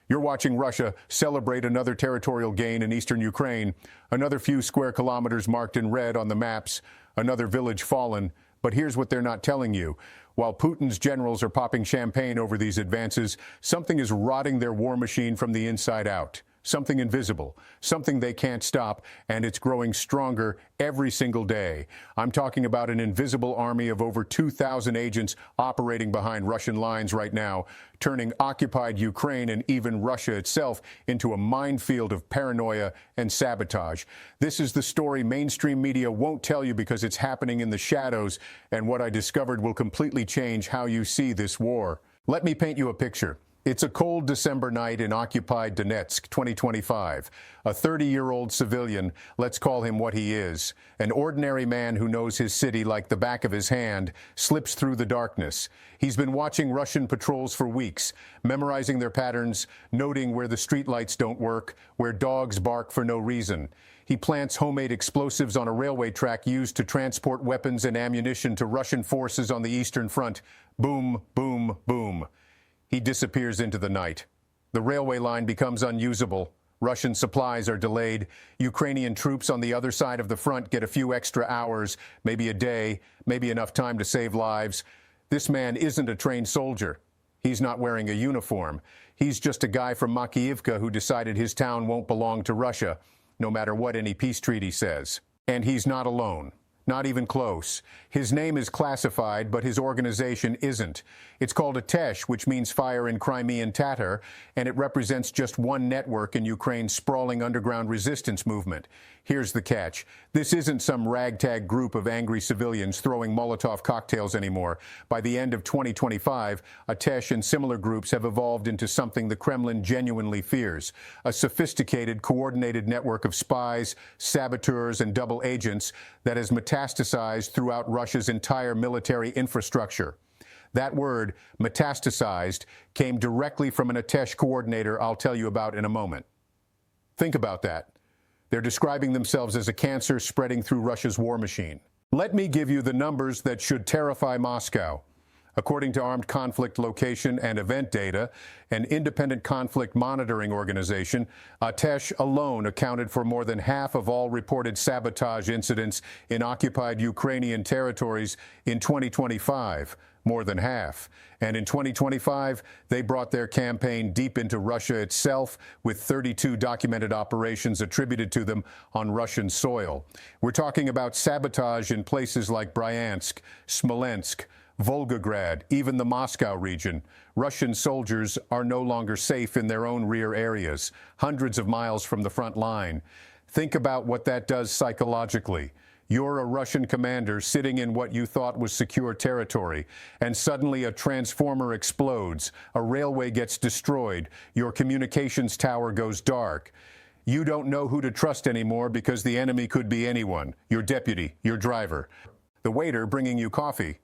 You're watching Russia celebrate another territorial gain in eastern Ukraine, another few square kilometers marked in red on the maps, another village fallen. But here's what they're not telling you. While Putin's generals are popping champagne over these advances, something is rotting their war machine from the inside out. Something invisible, something they can't stop, and it's growing stronger every single day. I'm talking about an invisible army of over 2,000 agents operating behind Russian lines right now, turning occupied Ukraine and even Russia itself into a minefield of paranoia and sabotage. This is the story mainstream media won't tell you because it's happening in the shadows, and what I discovered will completely change how you see this war. Let me paint you a picture. It's a cold December night in occupied Donetsk, 2025. A 30-year-old civilian, let's call him what he is, an ordinary man who knows his city like the back of his hand, slips through the darkness. He's been watching Russian patrols for weeks, memorizing their patterns, noting where the streetlights don't work, where dogs bark for no reason. He plants homemade explosives on a railway track used to transport weapons and ammunition to Russian forces on the Eastern Front. Boom, boom, boom. He disappears into the night. The railway line becomes unusable. Russian supplies are delayed. Ukrainian troops on the other side of the front get a few extra hours, maybe a day, maybe enough time to save lives. This man isn't a trained soldier. He's not wearing a uniform. He's just a guy from Makiivka who decided his town won't belong to Russia, no matter what any peace treaty says. And he's not alone. Not even close. His name is classified, but his organization isn't. It's called Atesh, which means fire in Crimean Tatar, and it represents just one network in Ukraine's sprawling underground resistance movement. Here's the catch. This isn't some ragtag group of angry civilians throwing Molotov cocktails anymore. By the end of 2025, Atesh and similar groups have evolved into something the Kremlin genuinely fears: a sophisticated, coordinated network of spies, saboteurs, and double agents that has metastasized throughout Russia's entire military infrastructure. That word, metastasized, came directly from an Atesh coordinator I'll tell you about in a moment. Think about that. They're describing themselves as a cancer spreading through Russia's war machine. Let me give you the numbers that should terrify Moscow. According to Armed Conflict Location and Event Data, an independent conflict monitoring organization, Atesh alone accounted for more than half of all reported sabotage incidents in occupied Ukrainian territories in 2025. More than half. And in 2025, they brought their campaign deep into Russia itself, with 32 documented operations attributed to them on Russian soil. We're talking about sabotage in places like Bryansk, Smolensk, Volgograd, even the Moscow region. Russian soldiers are no longer safe in their own rear areas, hundreds of miles from the front line. Think about what that does psychologically. You're a Russian commander sitting in what you thought was secure territory, and suddenly a transformer explodes, a railway gets destroyed, your communications tower goes dark. You don't know who to trust anymore because the enemy could be anyone: your deputy, your driver, the waiter bringing you coffee.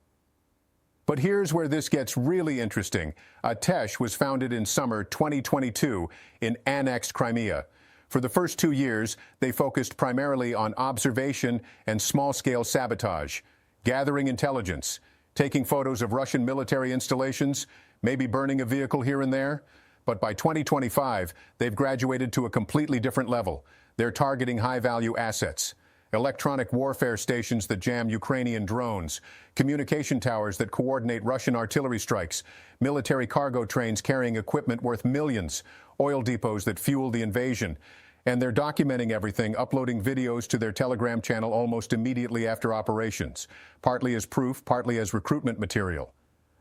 But here's where this gets really interesting. Atesh was founded in summer 2022 in annexed Crimea. For the first 2 years, they focused primarily on observation and small-scale sabotage, gathering intelligence, taking photos of Russian military installations, maybe burning a vehicle here and there. But by 2025, they've graduated to a completely different level. They're targeting high-value assets: electronic warfare stations that jam Ukrainian drones, communication towers that coordinate Russian artillery strikes, military cargo trains carrying equipment worth millions, oil depots that fuel the invasion. And they're documenting everything, uploading videos to their Telegram channel almost immediately after operations, partly as proof, partly as recruitment material.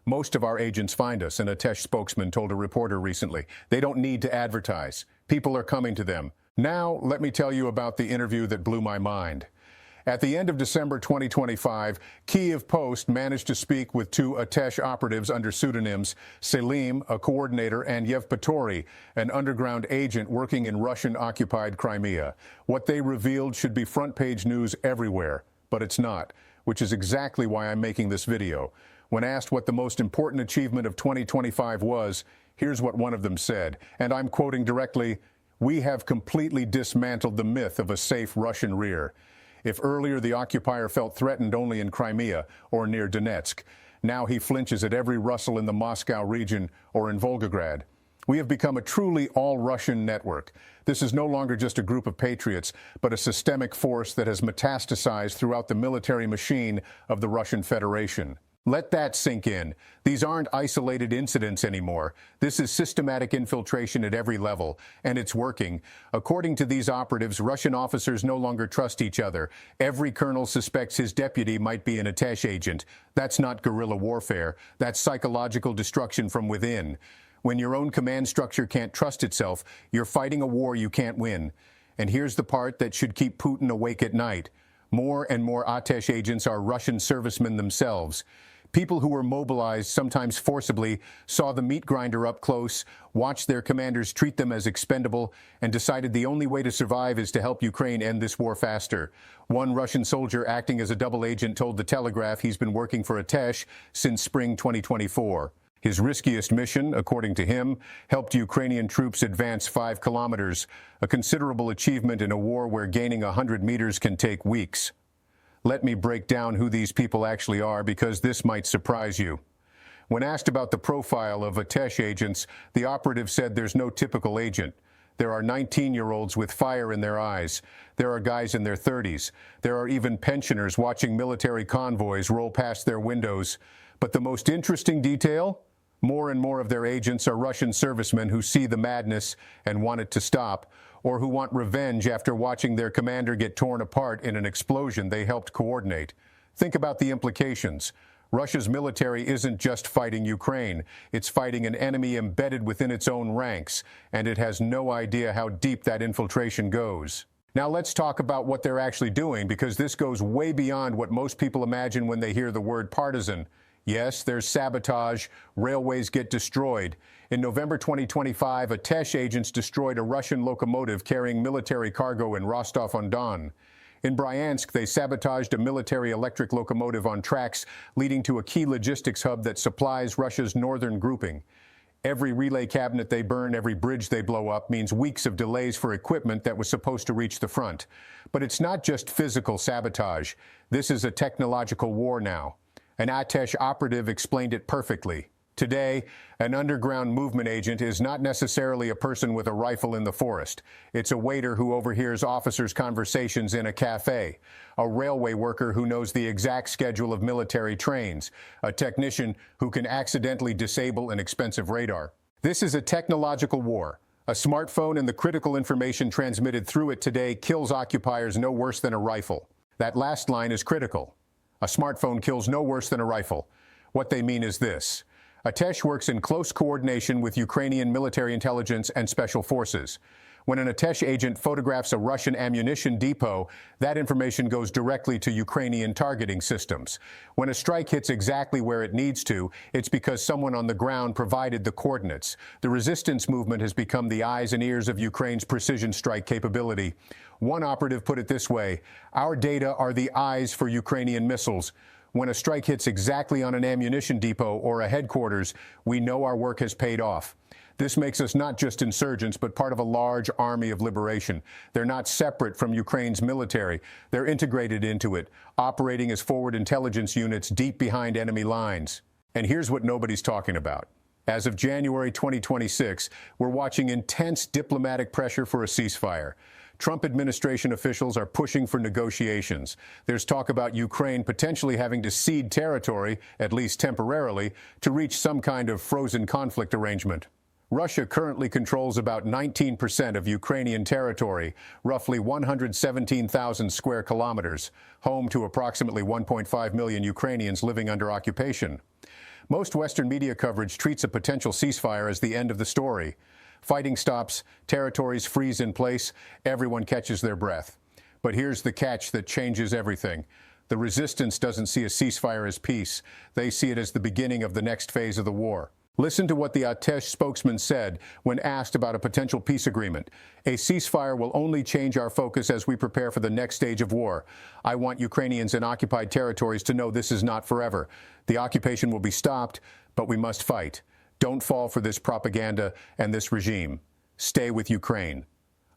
Most of our agents find us, an Atesh spokesman told a reporter recently. They don't need to advertise. People are coming to them. Now, let me tell you about the interview that blew my mind. At the end of December 2025, Kyiv Post managed to speak with two Atesh operatives under pseudonyms: Selim, a coordinator, and Yevpatori, an underground agent working in Russian-occupied Crimea. What they revealed should be front-page news everywhere, but it's not, which is exactly why I'm making this video. When asked what the most important achievement of 2025 was, here's what one of them said, and I'm quoting directly: "We have completely dismantled the myth of a safe Russian rear." If earlier the occupier felt threatened only in Crimea or near Donetsk, now he flinches at every rustle in the Moscow region or in Volgograd. We have become a truly all-Russian network. This is no longer just a group of patriots, but a systemic force that has metastasized throughout the military machine of the Russian Federation. Let that sink in. These aren't isolated incidents anymore. This is systematic infiltration at every level, and it's working. According to these operatives, Russian officers no longer trust each other. Every colonel suspects his deputy might be an Atesh agent. That's not guerrilla warfare. That's psychological destruction from within. When your own command structure can't trust itself, you're fighting a war you can't win. And here's the part that should keep Putin awake at night. More and more Atesh agents are Russian servicemen themselves. People who were mobilized, sometimes forcibly, saw the meat grinder up close, watched their commanders treat them as expendable, and decided the only way to survive is to help Ukraine end this war faster. One Russian soldier acting as a double agent told The Telegraph he's been working for Atesh since spring 2024. His riskiest mission, according to him, helped Ukrainian troops advance 5 kilometers, a considerable achievement in a war where gaining 100 meters can take weeks. Let me break down who these people actually are, because this might surprise you. When asked about the profile of Atesh agents, the operative said there's no typical agent. There are 19-year-olds with fire in their eyes. There are guys in their 30s. There are even pensioners watching military convoys roll past their windows. But the most interesting detail? More and more of their agents are Russian servicemen who see the madness and want it to stop, or who want revenge after watching their commander get torn apart in an explosion they helped coordinate. Think about the implications. Russia's military isn't just fighting Ukraine. It's fighting an enemy embedded within its own ranks, and it has no idea how deep that infiltration goes. Now let's talk about what they're actually doing, because this goes way beyond what most people imagine when they hear the word partisan. Yes, there's sabotage. Railways get destroyed. In November 2025, Atesh agents destroyed a Russian locomotive carrying military cargo in Rostov-on-Don. In Bryansk, they sabotaged a military electric locomotive on tracks leading to a key logistics hub that supplies Russia's northern grouping. Every relay cabinet they burn, every bridge they blow up, means weeks of delays for equipment that was supposed to reach the front. But it's not just physical sabotage. This is a technological war now. An Atesh operative explained it perfectly. Today, an underground movement agent is not necessarily a person with a rifle in the forest. It's a waiter who overhears officers' conversations in a cafe, a railway worker who knows the exact schedule of military trains, a technician who can accidentally disable an expensive radar. This is a technological war. A smartphone and the critical information transmitted through it today kills occupiers no worse than a rifle. That last line is critical. A smartphone kills no worse than a rifle. What they mean is this. Atesh works in close coordination with Ukrainian military intelligence and special forces. When an Atesh agent photographs a Russian ammunition depot, that information goes directly to Ukrainian targeting systems. When a strike hits exactly where it needs to, it's because someone on the ground provided the coordinates. The resistance movement has become the eyes and ears of Ukraine's precision strike capability. One operative put it this way: our data are the eyes for Ukrainian missiles. When a strike hits exactly on an ammunition depot or a headquarters, we know our work has paid off. This makes us not just insurgents, but part of a large army of liberation. They're not separate from Ukraine's military. They're integrated into it, operating as forward intelligence units deep behind enemy lines. And here's what nobody's talking about. As of January 2026, we're watching intense diplomatic pressure for a ceasefire. Trump administration officials are pushing for negotiations. There's talk about Ukraine potentially having to cede territory, at least temporarily, to reach some kind of frozen conflict arrangement. Russia currently controls about 19% of Ukrainian territory, roughly 117,000 square kilometers, home to approximately 1.5 million Ukrainians living under occupation. Most Western media coverage treats a potential ceasefire as the end of the story. Fighting stops, territories freeze in place, everyone catches their breath. But here's the catch that changes everything. The resistance doesn't see a ceasefire as peace. They see it as the beginning of the next phase of the war. Listen to what the Atesh spokesman said when asked about a potential peace agreement. A ceasefire will only change our focus as we prepare for the next stage of war. I want Ukrainians in occupied territories to know this is not forever. The occupation will be stopped, but we must fight. Don't fall for this propaganda and this regime. Stay with Ukraine.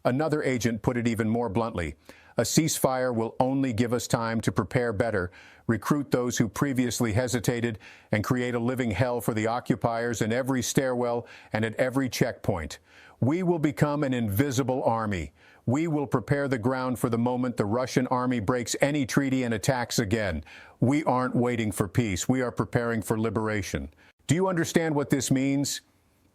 Another agent put it even more bluntly. A ceasefire will only give us time to prepare better, recruit those who previously hesitated, and create a living hell for the occupiers in every stairwell and at every checkpoint. We will become an invisible army. We will prepare the ground for the moment the Russian army breaks any treaty and attacks again. We aren't waiting for peace. We are preparing for liberation. Do you understand what this means?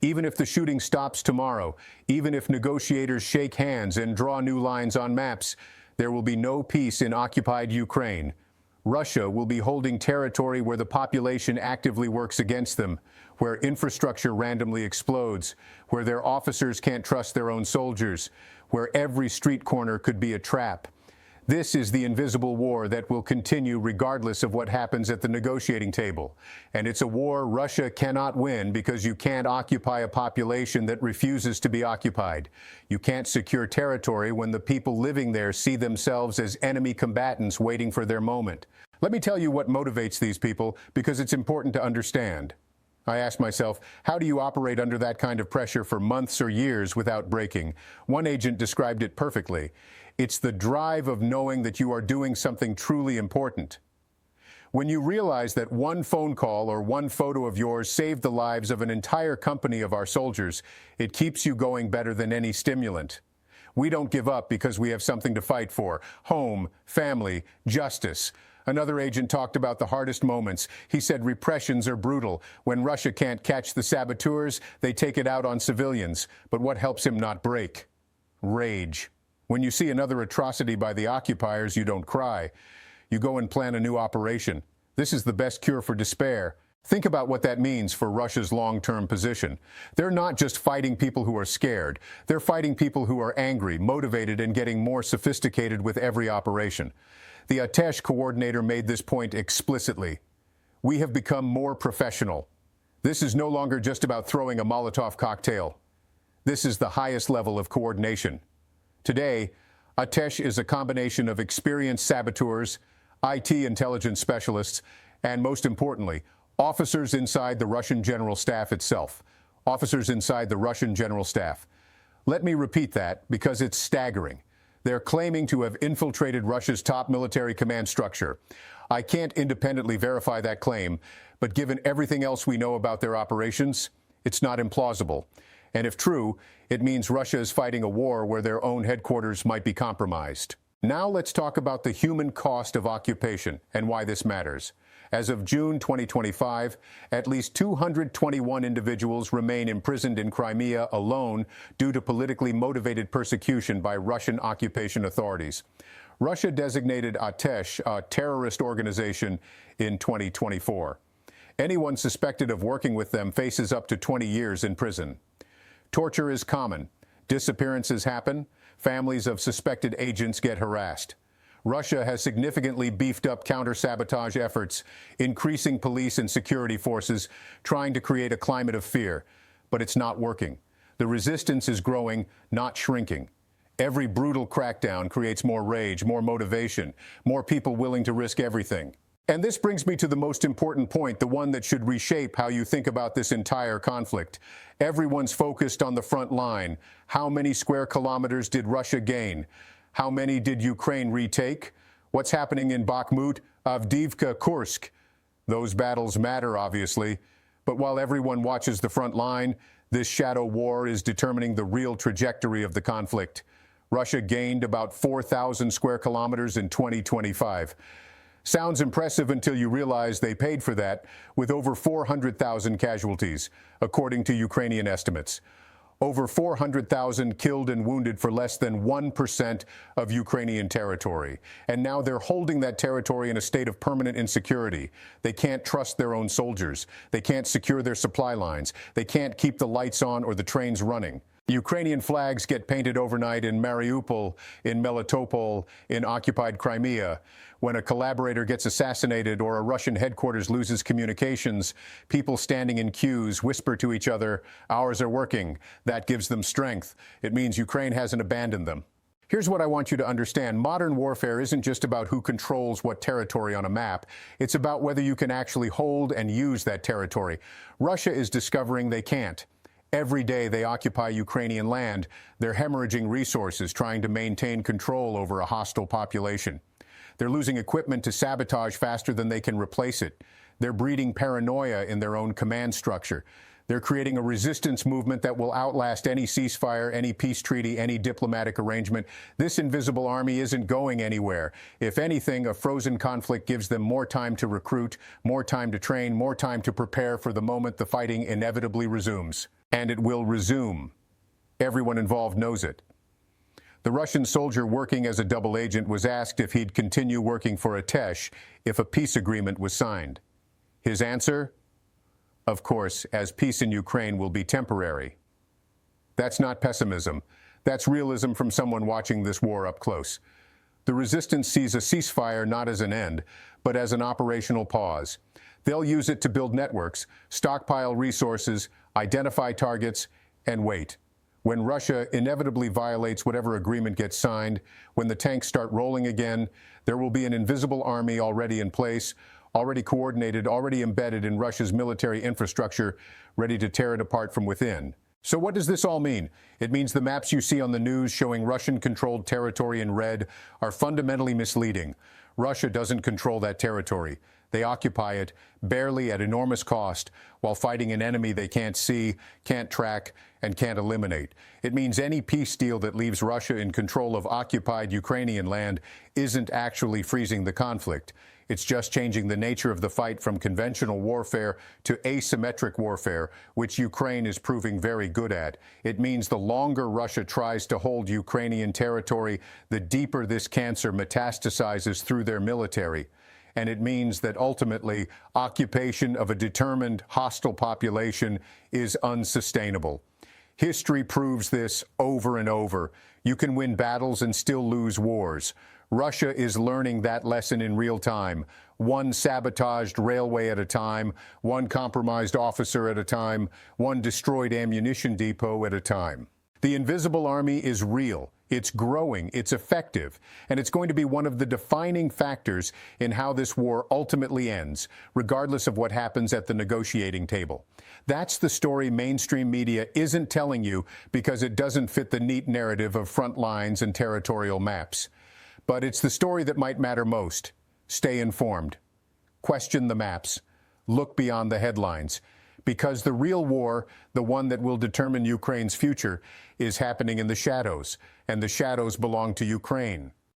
Even if the shooting stops tomorrow, even if negotiators shake hands and draw new lines on maps, there will be no peace in occupied Ukraine. Russia will be holding territory where the population actively works against them, where infrastructure randomly explodes, where their officers can't trust their own soldiers, where every street corner could be a trap. This is the invisible war that will continue regardless of what happens at the negotiating table. And it's a war Russia cannot win because you can't occupy a population that refuses to be occupied. You can't secure territory when the people living there see themselves as enemy combatants waiting for their moment. Let me tell you what motivates these people, because it's important to understand. I asked myself, how do you operate under that kind of pressure for months or years without breaking? One agent described it perfectly. It's the drive of knowing that you are doing something truly important. When you realize that one phone call or one photo of yours saved the lives of an entire company of our soldiers, it keeps you going better than any stimulant. We don't give up because we have something to fight for: home, family, justice. Another agent talked about the hardest moments. He said repressions are brutal. When Russia can't catch the saboteurs, they take it out on civilians. But what helps him not break? Rage. When you see another atrocity by the occupiers, you don't cry. You go and plan a new operation. This is the best cure for despair. Think about what that means for Russia's long-term position. They're not just fighting people who are scared. They're fighting people who are angry, motivated, and getting more sophisticated with every operation. The Atesh coordinator made this point explicitly. We have become more professional. This is no longer just about throwing a Molotov cocktail. This is the highest level of coordination. Today, Atesh is a combination of experienced saboteurs, IT intelligence specialists, and most importantly, officers inside the Russian General Staff itself. Officers inside the Russian General Staff. Let me repeat that because it's staggering. They're claiming to have infiltrated Russia's top military command structure. I can't independently verify that claim, but given everything else we know about their operations, it's not implausible. And if true, it means Russia is fighting a war where their own headquarters might be compromised. Now let's talk about the human cost of occupation and why this matters. As of June 2025, at least 221 individuals remain imprisoned in Crimea alone due to politically motivated persecution by Russian occupation authorities. Russia designated Atesh a terrorist organization in 2024. Anyone suspected of working with them faces up to 20 years in prison. Torture is common. Disappearances happen. Families of suspected agents get harassed. Russia has significantly beefed up counter-sabotage efforts, increasing police and security forces, trying to create a climate of fear. But it's not working. The resistance is growing, not shrinking. Every brutal crackdown creates more rage, more motivation, more people willing to risk everything. And this brings me to the most important point, the one that should reshape how you think about this entire conflict. Everyone's focused on the front line. How many square kilometers did Russia gain? How many did Ukraine retake? What's happening in Bakhmut, Avdiivka, Kursk? Those battles matter, obviously. But while everyone watches the front line, this shadow war is determining the real trajectory of the conflict. Russia gained about 4,000 square kilometers in 2025. Sounds impressive until you realize they paid for that with over 400,000 casualties, according to Ukrainian estimates. Over 400,000 killed and wounded for less than 1% of Ukrainian territory. And now they're holding that territory in a state of permanent insecurity. They can't trust their own soldiers. They can't secure their supply lines. They can't keep the lights on or the trains running. Ukrainian flags get painted overnight in Mariupol, in Melitopol, in occupied Crimea. When a collaborator gets assassinated or a Russian headquarters loses communications, people standing in queues whisper to each other, "Ours are working." That gives them strength. It means Ukraine hasn't abandoned them. Here's what I want you to understand. Modern warfare isn't just about who controls what territory on a map. It's about whether you can actually hold and use that territory. Russia is discovering they can't. Every day they occupy Ukrainian land. They're hemorrhaging resources, trying to maintain control over a hostile population. They're losing equipment to sabotage faster than they can replace it. They're breeding paranoia in their own command structure. They're creating a resistance movement that will outlast any ceasefire, any peace treaty, any diplomatic arrangement. This invisible army isn't going anywhere. If anything, a frozen conflict gives them more time to recruit, more time to train, more time to prepare for the moment the fighting inevitably resumes. And it will resume. Everyone involved knows it. The Russian soldier working as a double agent was asked if he'd continue working for Atesh if a peace agreement was signed. His answer? Of course, as peace in Ukraine will be temporary. That's not pessimism. That's realism from someone watching this war up close. The resistance sees a ceasefire not as an end, but as an operational pause. They'll use it to build networks, stockpile resources, identify targets, and wait. When Russia inevitably violates whatever agreement gets signed, when the tanks start rolling again, there will be an invisible army already in place, already coordinated, already embedded in Russia's military infrastructure, ready to tear it apart from within. So what does this all mean? It means the maps you see on the news showing Russian-controlled territory in red are fundamentally misleading. Russia doesn't control that territory. They occupy it, barely at enormous cost, while fighting an enemy they can't see, can't track, and can't eliminate. It means any peace deal that leaves Russia in control of occupied Ukrainian land isn't actually freezing the conflict. It's just changing the nature of the fight from conventional warfare to asymmetric warfare, which Ukraine is proving very good at. It means the longer Russia tries to hold Ukrainian territory, the deeper this cancer metastasizes through their military. And it means that ultimately, occupation of a determined, hostile population is unsustainable. History proves this over and over. You can win battles and still lose wars. Russia is learning that lesson in real time, one sabotaged railway at a time, one compromised officer at a time, one destroyed ammunition depot at a time. The invisible army is real. It's growing, it's effective, and it's going to be one of the defining factors in how this war ultimately ends, regardless of what happens at the negotiating table. That's the story mainstream media isn't telling you because it doesn't fit the neat narrative of front lines and territorial maps. But it's the story that might matter most. Stay informed. Question the maps. Look beyond the headlines. Because the real war, the one that will determine Ukraine's future, is happening in the shadows, and the shadows belong to Ukraine.